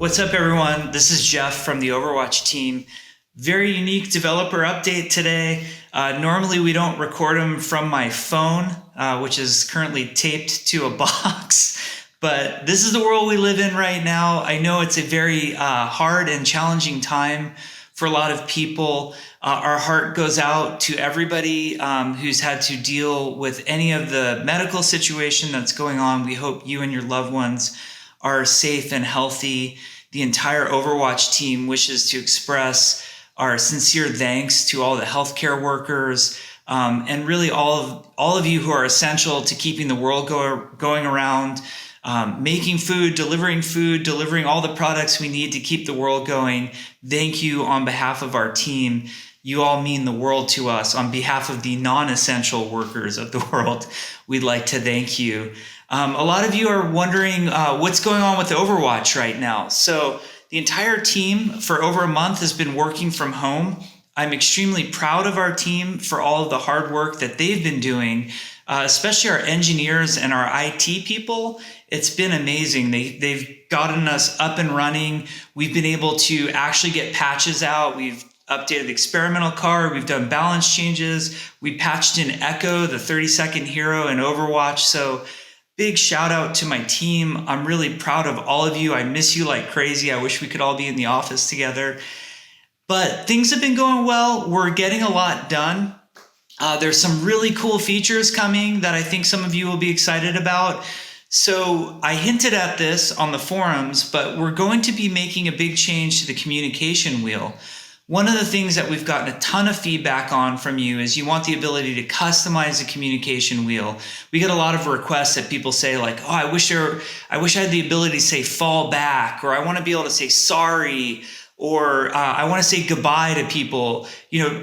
What's up, everyone? This is Jeff from the Overwatch team. Very unique developer update today. Normally, we don't record them from my phone, which is currently taped to a box. But this is the world we live in right now. I know it's a very hard and challenging time for a lot of people. Our heart goes out to everybody who's had to deal with any of the medical situation that's going on. We hope you and your loved ones are safe and healthy. The entire Overwatch team wishes to express our sincere thanks to all the healthcare workers and really all of you who are essential to keeping the world going around, making food, delivering all the products we need to keep the world going. Thank you on behalf of our team. You all mean the world to us. On behalf of the non-essential workers of the world, we'd like to thank you. A lot of you are wondering what's going on with Overwatch right now. So the entire team for over a month has been working from home. I'm extremely proud of our team for all of the hard work that they've been doing, especially our engineers and our IT people. It's been amazing. They've gotten us up and running. We've been able to actually get patches out. We've updated the experimental card. We've done balance changes. We patched in Echo, the 30-second hero in Overwatch. So big shout out to my team. I'm really proud of all of you. I miss you like crazy. I wish we could all be in the office together. But things have been going well. We're getting a lot done. There's some really cool features coming that I think some of you will be excited about. So I hinted at this on the forums, but we're going to be making a big change to the communication wheel. One of the things that we've gotten a ton of feedback on from you is you want the ability to customize the communication wheel. We get a lot of requests that people say like, oh, I wish I had the ability to say fall back, or I want to be able to say sorry, or I want to say goodbye to people,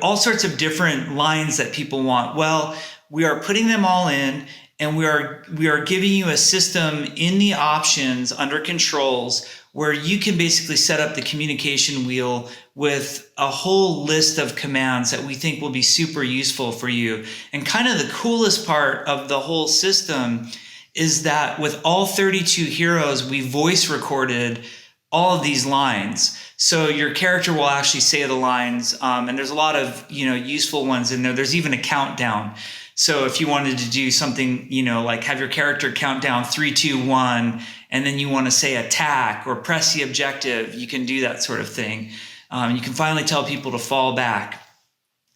all sorts of different lines that people want. Well, we are putting them all in, and we are giving you a system in the options under controls where you can basically set up the communication wheel with a whole list of commands that we think will be super useful for you. And kind of the coolest part of the whole system is that with all 32 heroes, we voice recorded all of these lines. So your character will actually say the lines, and there's a lot of useful ones in there. There's even a countdown. So if you wanted to do something, like have your character count down 3, 2, 1, and then you want to say attack or press the objective, you can do that sort of thing. You can finally tell people to fall back.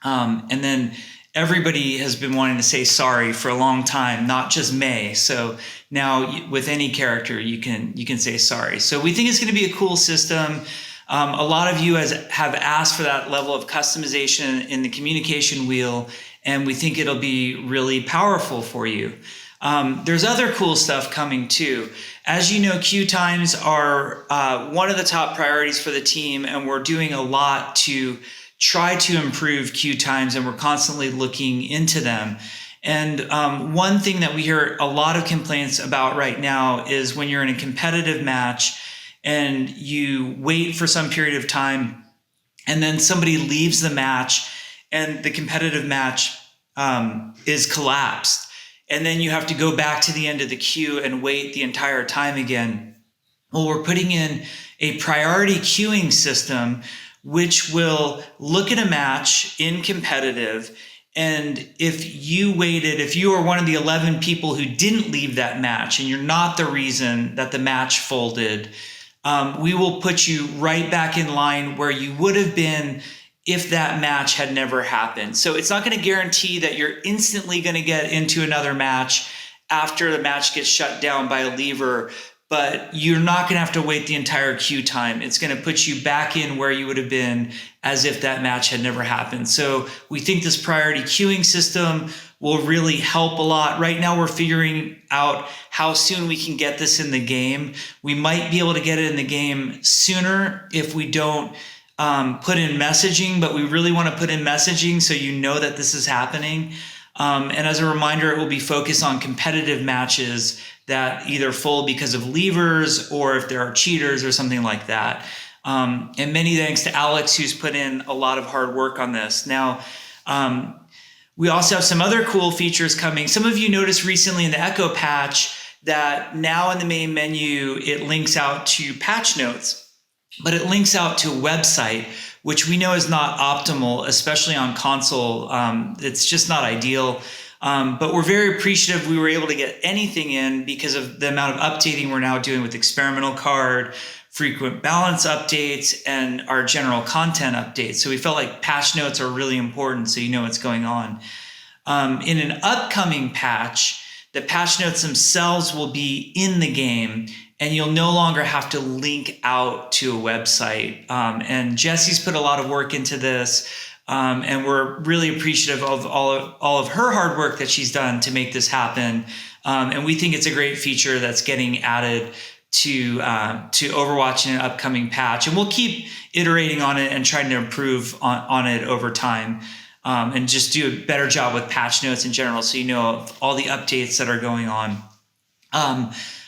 And then everybody has been wanting to say sorry for a long time, not just May. So now with any character, you can say sorry. So we think it's going to be a cool system. A lot of you have asked for that level of customization in the communication wheel, and we think it'll be really powerful for you. There's other cool stuff coming too. As you know, queue times are one of the top priorities for the team, and we're doing a lot to try to improve queue times, and we're constantly looking into them. And one thing that we hear a lot of complaints about right now is when you're in a competitive match and you wait for some period of time, and then somebody leaves the match and the competitive match is collapsed. And then you have to go back to the end of the queue and wait the entire time again. Well, we're putting in a priority queuing system, which will look at a match in competitive. And if you are one of the 11 people who didn't leave that match and you're not the reason that the match folded, we will put you right back in line where you would have been if that match had never happened. So it's not going to guarantee that you're instantly going to get into another match after the match gets shut down by a leaver, but you're not going to have to wait the entire queue time. It's going to put you back in where you would have been as if that match had never happened. So we think this priority queuing system will really help a lot. Right now, we're figuring out how soon we can get this in the game. We might be able to get it in the game sooner if we don't put in messaging, but we really want to put in messaging so you know that this is happening. And as a reminder, it will be focused on competitive matches that either fold because of levers or if there are cheaters or something like that. And many thanks to Alex, who's put in a lot of hard work on this. Now, we also have some other cool features coming. Some of you noticed recently in the Echo patch that now in the main menu, it links out to patch notes. but it links out to a website, which we know is not optimal, especially on console. It's just not ideal. But we're very appreciative we were able to get anything in because of the amount of updating we're now doing with experimental card, frequent balance updates, and our general content updates. So we felt like patch notes are really important so you know what's going on. In an upcoming patch, the patch notes themselves will be in the game, and you'll no longer have to link out to a website. And Jesse's put a lot of work into this, and we're really appreciative of all of her hard work that she's done to make this happen. And we think it's a great feature that's getting added to Overwatch in an upcoming patch. And we'll keep iterating on it and trying to improve on it over time. And just do a better job with patch notes in general so you know of all the updates that are going on.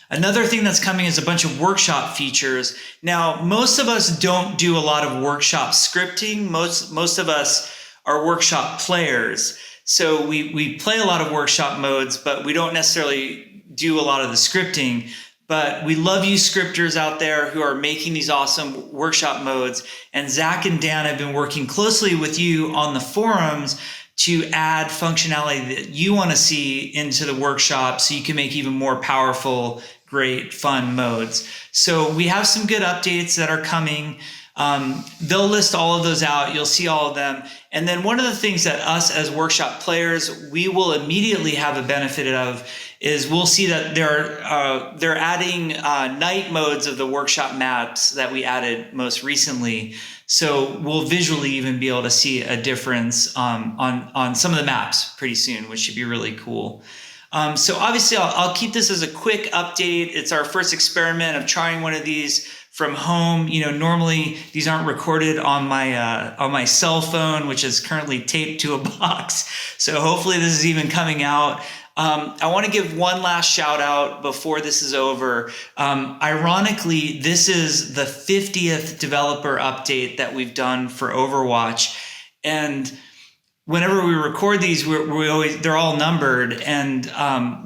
Another thing that's coming is a bunch of workshop features. Now, most of us don't do a lot of workshop scripting. Most of us are workshop players. So we play a lot of workshop modes, but we don't necessarily do a lot of the scripting. But we love you scripters out there who are making these awesome workshop modes. And Zach and Dan have been working closely with you on the forums to add functionality that you want to see into the workshop so you can make even more powerful, great, fun modes. So we have some good updates that are coming. They'll list all of those out. You'll see all of them. And then one of the things that us as workshop players, we will immediately have a benefit of is we'll see that they're adding night modes of the workshop maps that we added most recently. So we'll visually even be able to see a difference on some of the maps pretty soon, which should be really cool. So obviously I'll keep this as a quick update. It's our first experiment of trying one of these from home. You know, normally these aren't recorded on my cell phone, which is currently taped to a box. So hopefully this is even coming out. I want to give one last shout out before this is over. Ironically, this is the 50th developer update that we've done for Overwatch. And whenever we record these, they're all numbered. And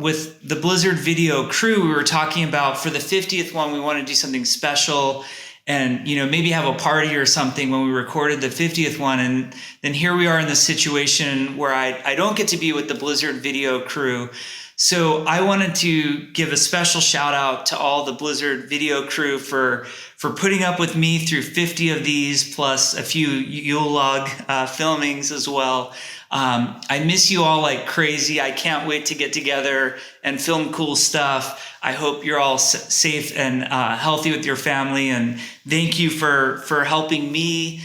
with the Blizzard video crew, we were talking about for the 50th one, we want to do something special and, you know, maybe have a party or something when we recorded the 50th one. And then here we are in this situation where I don't get to be with the Blizzard video crew. So I wanted to give a special shout out to all the Blizzard video crew for putting up with me through 50 of these, plus a few Yule log filmings as well. I miss you all like crazy. I can't wait to get together and film cool stuff. I hope you're all safe and healthy with your family. And thank you for helping me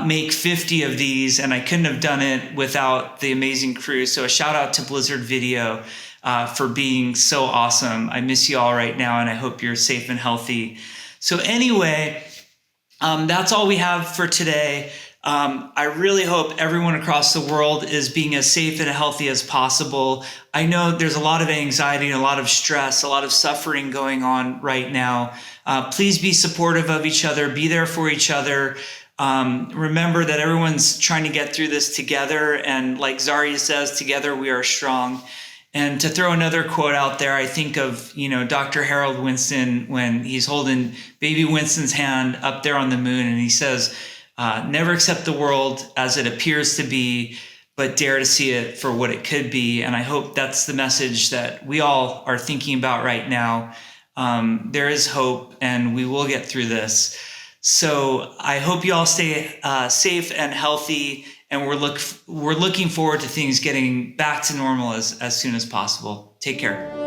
make 50 of these. And I couldn't have done it without the amazing crew. So a shout out to Blizzard Video for being so awesome. I miss you all right now, and I hope you're safe and healthy. So anyway, that's all we have for today. I really hope everyone across the world is being as safe and healthy as possible. I know there's a lot of anxiety and a lot of stress, a lot of suffering going on right now. Please be supportive of each other. Be there for each other. Remember that everyone's trying to get through this together. And like Zarya says, together we are strong. And to throw another quote out there, I think of, Dr. Harold Winston when he's holding baby Winston's hand up there on the moon, and he says, never accept the world as it appears to be, but dare to see it for what it could be. And I hope that's the message that we all are thinking about right now. There is hope, and we will get through this. So I hope you all stay safe and healthy, and we're looking forward to things getting back to normal as soon as possible. Take care.